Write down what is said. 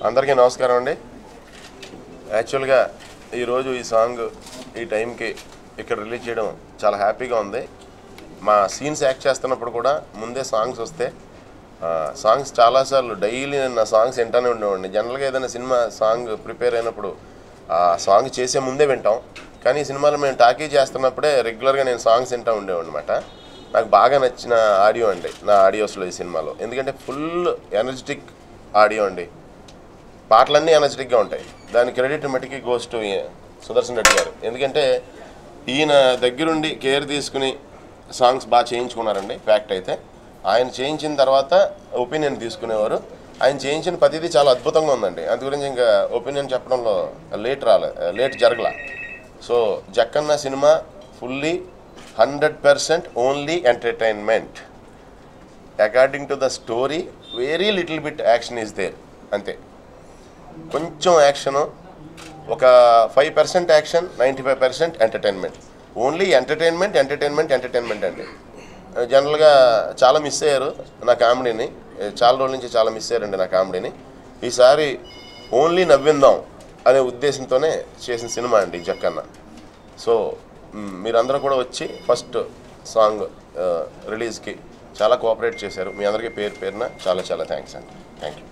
అందరికీ నమస్కారం అండి. యాక్చువల్గా ఈరోజు ఈ సాంగ్ ఈ టైంకి ఇక్కడ రిలీజ్ చేయడం చాలా హ్యాపీగా ఉంది. మా సీన్స్ యాక్ట్ చేస్తున్నప్పుడు కూడా ముందే సాంగ్స్ వస్తే సాంగ్స్ చాలాసార్లు డైలీ నేను నా సాంగ్స్ వింటానే ఉండేవాడిని. జనరల్గా ఏదైనా సినిమా సాంగ్ ప్రిపేర్ అయినప్పుడు ఆ సాంగ్ చేసే ముందే వింటాం, కానీ ఈ సినిమాలో మేము టాకీ చేస్తున్నప్పుడే రెగ్యులర్గా నేను సాంగ్స్ వింటూ ఉండేవాడిని అనమాట. నాకు బాగా నచ్చిన ఆడియో అండి నా ఆడియోస్లో ఈ సినిమాలో. ఎందుకంటే ఫుల్ ఎనర్జెటిక్ ఆడియో అండి. పాటలన్నీ ఎనర్జెటిక్గా ఉంటాయి. దాని క్రెడిట్ మట్టికి గోస్ టు సుదర్శన్ రెడ్డి గారు. ఎందుకంటే ఈయన దగ్గరుండి కేర్ తీసుకుని సాంగ్స్ బాగా చేయించుకున్నారండి. ఫ్యాక్ట్ అయితే ఆయన చేయించిన తర్వాత ఒపీనియన్ తీసుకునేవారు. ఆయన చేయించిన ప్రతిదీ చాలా అద్భుతంగా ఉందండి. అందు గురించి ఇంకా ఒపీనియన్ చెప్పడంలో లేట్ జరగల. So Jakkanna cinema fully 100% only entertainment. According to the story very little bit action is there, అంతే. కొంచెం యాక్షను, ఒక 5% యాక్షన్, 95% ఎంటర్టైన్మెంట్. ఓన్లీ ఎంటర్టైన్మెంట్ అండి. జనరల్గా చాలా మిస్ అయ్యారు నా కామెడీని, చాలా రోజుల నుంచి చాలా మిస్ అయ్యారండి నా కామెడీని. ఈసారి ఓన్లీ నవ్విందాం అనే ఉద్దేశంతోనే చేసిన సినిమా అండి జక్కన్న. సో మీరందరూ కూడా వచ్చి ఫస్ట్ సాంగ్ రిలీజ్కి చాలా కోఆపరేట్ చేశారు. మీ అందరికీ పేరు పేరున చాలా థ్యాంక్స్ అండి. Thank you.